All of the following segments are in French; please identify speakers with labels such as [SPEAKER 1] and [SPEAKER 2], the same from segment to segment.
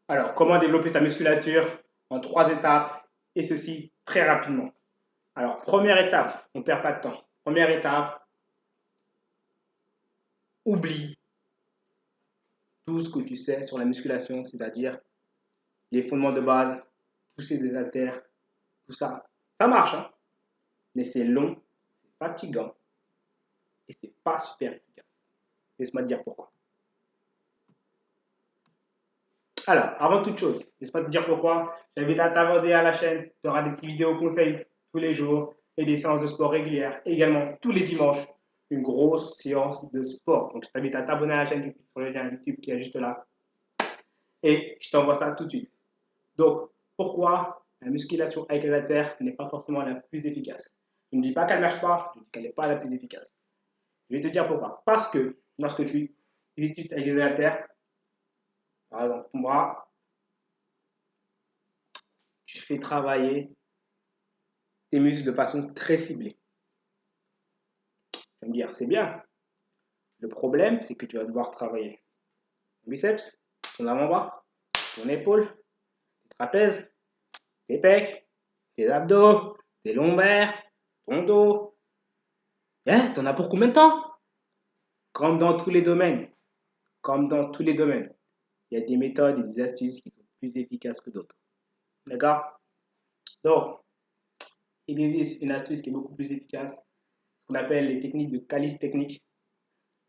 [SPEAKER 1] Alors, comment développer sa musculature en 3 étapes et ceci très rapidement. Alors, première étape, on ne perd pas de temps. Première étape, oublie tout ce que tu sais sur la musculation, c'est-à-dire les fondements de base, pousser des haltères, tout ça. Ça marche, hein, mais c'est long, c'est fatigant et c'est pas super efficace. Laisse-moi te dire pourquoi. Alors, avant toute chose, laisse-moi te dire pourquoi. J'invite à t'abonner à la chaîne. Tu auras des petites vidéos conseils tous les jours et des séances de sport régulières. Également, tous les dimanches, une grosse séance de sport. Donc, je t'invite à t'abonner à la chaîne. Tu cliques sur le lien YouTube qui est juste là. Et je t'envoie ça tout de suite. Donc, pourquoi la musculation avec les haltères n'est pas forcément la plus efficace? Je ne dis pas qu'elle ne marche pas, je dis qu'elle n'est pas la plus efficace. Je vais te dire pourquoi. Parce que lorsque tu exécutes avec les haltères, par exemple, ton bras, tu fais travailler tes muscles de façon très ciblée. Tu vas me dire, c'est bien. Le problème, c'est que tu vas devoir travailler ton biceps, ton avant-bras, ton épaule, tes trapèzes, tes pecs, tes abdos, tes lombaires, ton dos. Hein, t'en as pour combien de temps? Comme dans tous les domaines, comme dans tous les domaines, il y a des méthodes et des astuces qui sont plus efficaces que d'autres. D'accord? Donc, il existe une astuce qui est beaucoup plus efficace, ce qu'on appelle les techniques de calisthénie.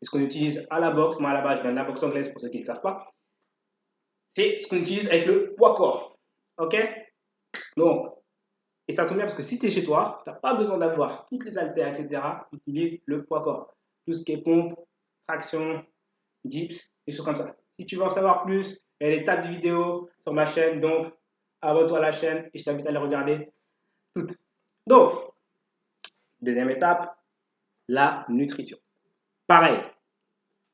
[SPEAKER 1] C'est ce qu'on utilise à la boxe. Moi, à la base, je viens de la boxe anglaise pour ceux qui ne le savent pas. C'est ce qu'on utilise avec le poids corps. OK? Donc, et ça tombe bien parce que si tu es chez toi, tu n'as pas besoin d'avoir toutes les haltères, etc. Utilise le poids corps. Tout ce qui est pompe, traction, dips, des choses comme ça. Si tu veux en savoir plus, il y a des tas de vidéos sur ma chaîne. Donc, abonne-toi à la chaîne et je t'invite à les regarder toutes. Donc, deuxième étape, la nutrition. Pareil,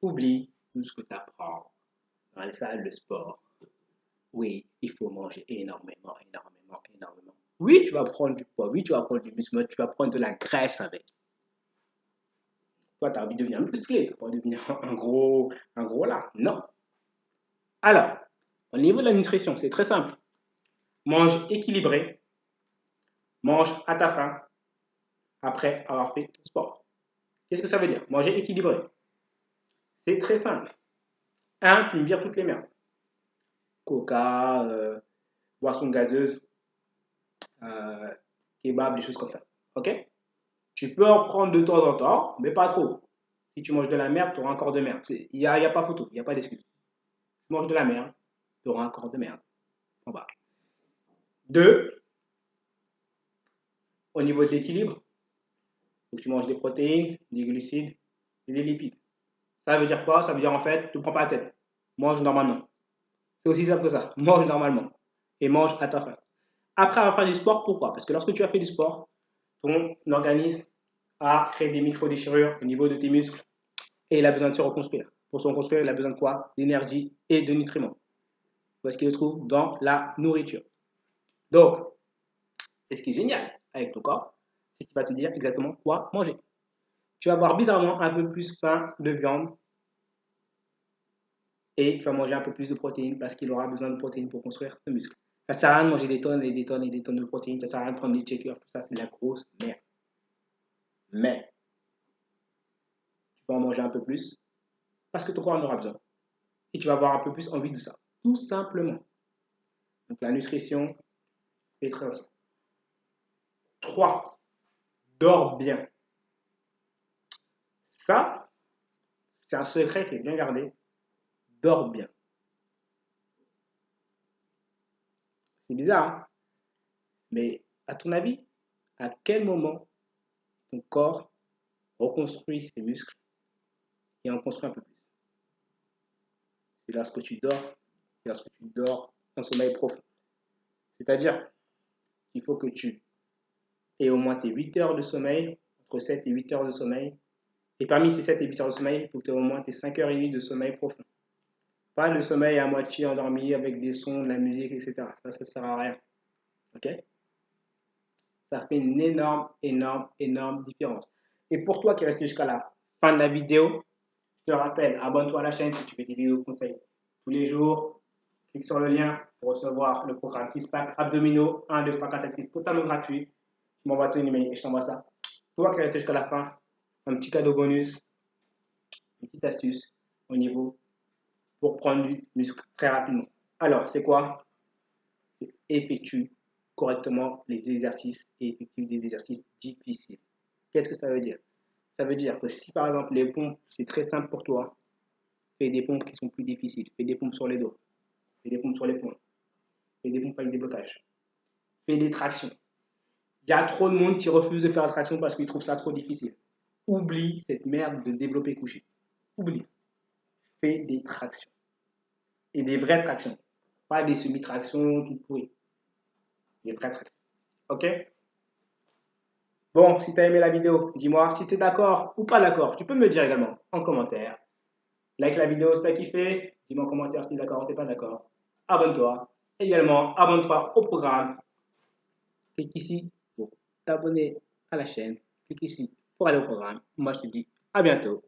[SPEAKER 1] oublie tout ce que tu apprends dans les salles de sport. Oui, il faut manger énormément, énormément, énormément. Oui, tu vas prendre du poids, oui, tu vas prendre du muscle, tu vas prendre de la graisse avec. Toi, tu as envie de devenir musclé, tu n'as pas envie de devenir un gros là. Non. Alors, au niveau de la nutrition, c'est très simple. Mange équilibré, mange à ta faim après avoir fait ton sport. Qu'est-ce que ça veut dire? Manger équilibré. C'est très simple. Un, tu me vires toutes les merdes. Coca, boisson gazeuse, kebab, des choses comme ça. Ok? Tu peux en prendre de temps en temps, mais pas trop. Si tu manges de la merde, tu auras un corps de merde. Il n'y a pas photo, il n'y a pas d'excuse. Tu manges de la merde, tu auras un corps de merde. En bas. Deux, au niveau de l'équilibre, faut que tu manges des protéines, des glucides et des lipides. Ça veut dire quoi? Ça veut dire en fait, ne prends pas la tête. Mange normalement. C'est aussi simple que ça. Mange normalement. Et mange à ta faim. Après avoir fait du sport, pourquoi? Parce que lorsque tu as fait du sport, ton organisme a créé des micro-déchirures au niveau de tes muscles et il a besoin de se reconstruire. Pour se reconstruire, il a besoin de quoi? D'énergie et de nutriments. Où est-ce qu'il le trouve? Dans la nourriture. Donc, et ce qui est génial avec ton corps, c'est qu'il va te dire exactement quoi manger. Tu vas avoir bizarrement un peu plus faim de viande et tu vas manger un peu plus de protéines parce qu'il aura besoin de protéines pour construire ce muscle. Ça ne sert à rien de manger des tonnes et des tonnes et des tonnes de protéines, ça ne sert à rien de prendre des shakers, tout ça, c'est de la grosse merde. Mais, tu vas en manger un peu plus parce que ton corps en aura besoin. Et tu vas avoir un peu plus envie de ça. Tout simplement. Donc la nutrition est très importante. 3. Dors bien. Ça, c'est un secret qui est bien gardé. Dors bien. C'est bizarre, hein? Mais à ton avis, à quel moment ton corps reconstruit ses muscles et en construit un peu plus? C'est lorsque tu dors, c'est lorsque tu dors en sommeil profond. C'est-à-dire qu'il faut que tu aies au moins tes 8 heures de sommeil, entre 7 et 8 heures de sommeil. Et parmi ces 7 et 8 heures de sommeil, il faut que tu aies au moins tes 5 heures et demie de sommeil profond. Pas le sommeil à moitié endormi avec des sons, de la musique, etc. Ça ne sert à rien. Ok? Ça fait une énorme, énorme, énorme différence. Et pour toi qui restes jusqu'à la fin de la vidéo, je te rappelle, abonne-toi à la chaîne si tu fais des vidéos conseils tous les jours. Clique sur le lien pour recevoir le programme 6-pack abdominaux 1, 2, 3, 4, 5, 6, totalement gratuit. Tu m'envoies ton email et je t'envoie ça. Toi qui restes jusqu'à la fin, un petit cadeau bonus, une petite astuce au niveau pour prendre du muscle très rapidement. Alors, c'est quoi? C'est effectue correctement les exercices et effectue des exercices difficiles. Qu'est-ce que ça veut dire? Ça veut dire que si par exemple les pompes, c'est très simple pour toi, fais des pompes qui sont plus difficiles. Fais des pompes sur les dos, fais des pompes sur les poings, fais des pompes avec des blocages, fais des tractions. Il y a trop de monde qui refuse de faire la traction parce qu'ils trouvent ça trop difficile. Oublie cette merde de développer couché. Oublie. Fais des tractions. Et des vraies tractions. Pas des semi-tractions tout pourries. Des vraies tractions. Ok? Bon, si tu as aimé la vidéo, dis-moi si tu es d'accord ou pas d'accord. Tu peux me le dire également en commentaire. Like la vidéo si tu as kiffé. Dis-moi en commentaire si tu es d'accord ou tu n'es pas d'accord. Abonne-toi. Également, abonne-toi au programme. Clique ici pour t'abonner à la chaîne. Clique ici pour aller au programme. Moi, je te dis à bientôt.